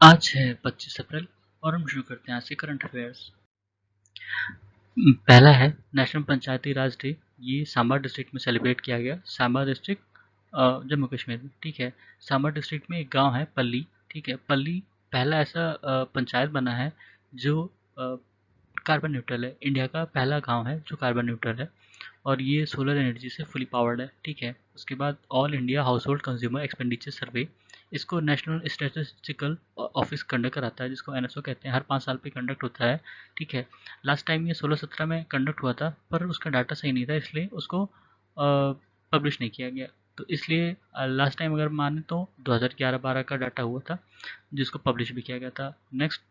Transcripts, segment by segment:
आज है 25 अप्रैल और हम शुरू करते हैं आज से करंट अफेयर्स। पहला है नेशनल पंचायती राज डे। ये सांबा डिस्ट्रिक्ट में सेलिब्रेट किया गया। सांबा डिस्ट्रिक्ट जम्मू कश्मीर में, ठीक है। सांबा डिस्ट्रिक्ट में एक गांव है पल्ली, ठीक है। पल्ली पहला ऐसा पंचायत बना है जो कार्बन न्यूट्रल है। इंडिया का पहला गांव है जो कार्बन न्यूट्रल है और ये सोलर एनर्जी से फुली पावर्ड है, ठीक है। उसके बाद all India house hold consumer expenditure सर्वे, इसको नेशनल स्टैटिस्टिकल ऑफिस कंडक्ट कराता है, जिसको एनएसओ कहते हैं। हर 5 साल पे कंडक्ट होता है, ठीक है। लास्ट टाइम ये 16-17 में कंडक्ट हुआ था, पर उसका डाटा सही नहीं था, इसलिए उसको पब्लिश नहीं किया गया। तो इसलिए लास्ट टाइम अगर माने तो 2011-12 का डाटा हुआ था, जिसको पब्लिश भी किया गया था। नेक्स्ट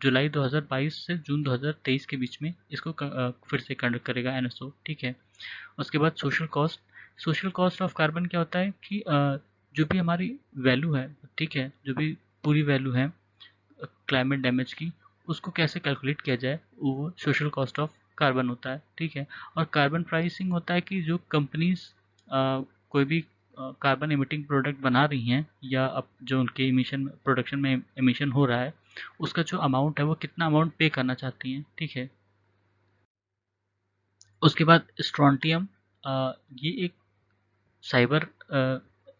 जुलाई 2022 से जून 2023 के बीच में इसको फिर से कंडक्ट करेगा एनएसओ, ठीक है। उसके बाद सोशल कॉस्ट ऑफ कार्बन क्या होता है कि जो भी हमारी वैल्यू है, ठीक है, जो भी पूरी वैल्यू है क्लाइमेट डैमेज की, उसको कैसे कैलकुलेट किया जाए, वो सोशल कॉस्ट ऑफ कार्बन होता है, ठीक है। और कार्बन प्राइसिंग होता है कि जो कंपनीज कोई भी कार्बन एमिटिंग प्रोडक्ट बना रही हैं या अब जो उनके इमिशन प्रोडक्शन में एमिशन हो रहा है, उसका जो अमाउंट है वो कितना अमाउंट पे करना चाहती हैं, ठीक है। उसके बाद स्ट्रॉन्टियम, ये एक साइबर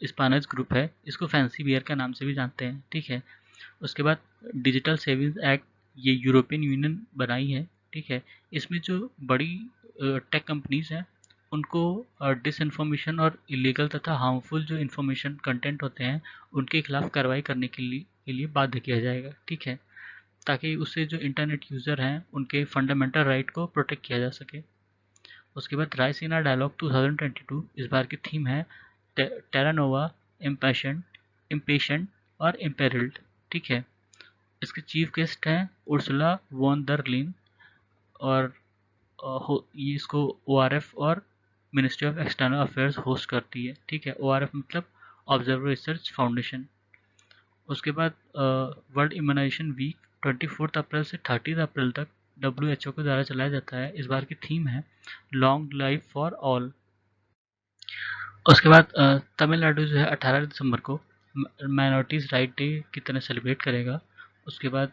स्पानर्स ग्रुप है, इसको फैंसी बियर का नाम से भी जानते हैं, ठीक है। उसके बाद डिजिटल सेविंग्स एक्ट, ये यूरोपियन यूनियन बनाई है, ठीक है। इसमें जो बड़ी टेक कंपनीज हैं उनको डिसइंफॉर्मेशन और इलीगल तथा हार्मफुल जो इन्फॉर्मेशन कंटेंट होते हैं उनके खिलाफ कार्रवाई करने के लिए बाध्य किया जाएगा, ठीक है। ताकि उससे जो इंटरनेट यूज़र हैं उनके फंडामेंटल राइट को प्रोटेक्ट किया जा सके। उसके बाद रायसीना डायलॉग 2022, इस बार की थीम है टेरानोवा, इम्पेशेंट और इम्पेरिल्ड, ठीक है। इसके चीफ गेस्ट हैं उर्सुला वॉन दर लीन और ये इसको ओआरएफ और ministry of external affairs host करती है, ठीक है। ओआरएफ मतलब ऑब्जर्वर रिसर्च फाउंडेशन। उसके बाद वर्ल्ड इम्यूनाइजेशन वीक 24 अप्रैल से 30 अप्रैल तक WHO के द्वारा चलाया जाता है। इस बार की थीम है लॉन्ग लाइफ फॉर ऑल। उसके बाद तमिलनाडु जो है 18 दिसंबर को माइनॉरिटीज़ राइट डे की तरह सेलिब्रेट करेगा। उसके बाद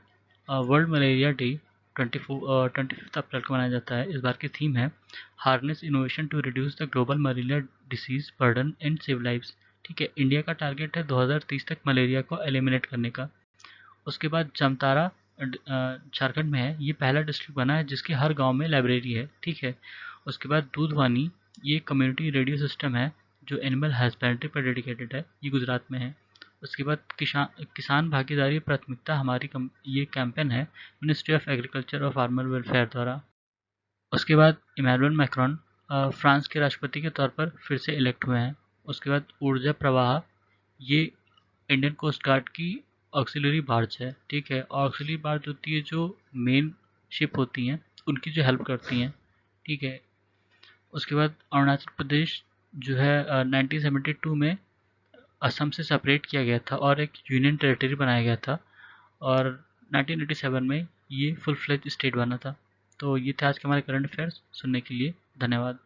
वर्ल्ड मलेरिया डे 25 अप्रैल को मनाया जाता है। इस बार की थीम है harness innovation to reduce the global malaria disease burden and save lives, ठीक है। इंडिया का टारगेट है 2030 तक मलेरिया को एलिमिनेट करने का। उसके बाद जामताड़ा झारखंड में है, ये पहला डिस्ट्रिक्ट बना है जिसके हर गांव में लाइब्रेरी है, ठीक है। उसके बाद दूधवानी, ये कम्युनिटी रेडियो सिस्टम है जो एनिमल हस्बेंड्री पर डेडिकेटेड है, ये गुजरात में है। उसके बाद किसान भागीदारी प्राथमिकता हमारी ये कैंपेन है मिनिस्ट्री ऑफ एग्रीकल्चर और फार्मर वेलफेयर द्वारा। उसके बाद इमैनुअल मैक्रोन फ्रांस के राष्ट्रपति के तौर पर फिर से इलेक्ट हुए हैं। उसके बाद ऊर्जा प्रवाह, ये इंडियन कोस्ट गार्ड की ऑक्सिलरी बार्ज है, ठीक है। ऑक्सिलरी बार्ज होती है जो मेन शिप होती हैं उनकी जो हेल्प करती हैं, ठीक है। उसके बाद अरुणाचल प्रदेश जो है 1972 में असम से सेपरेट किया गया था और एक यूनियन टेरिटरी बनाया गया था और 1987 में ये फुल फ्लेज स्टेट बना था। तो ये थे आज के हमारे करंट अफेयर्स। सुनने के लिए धन्यवाद।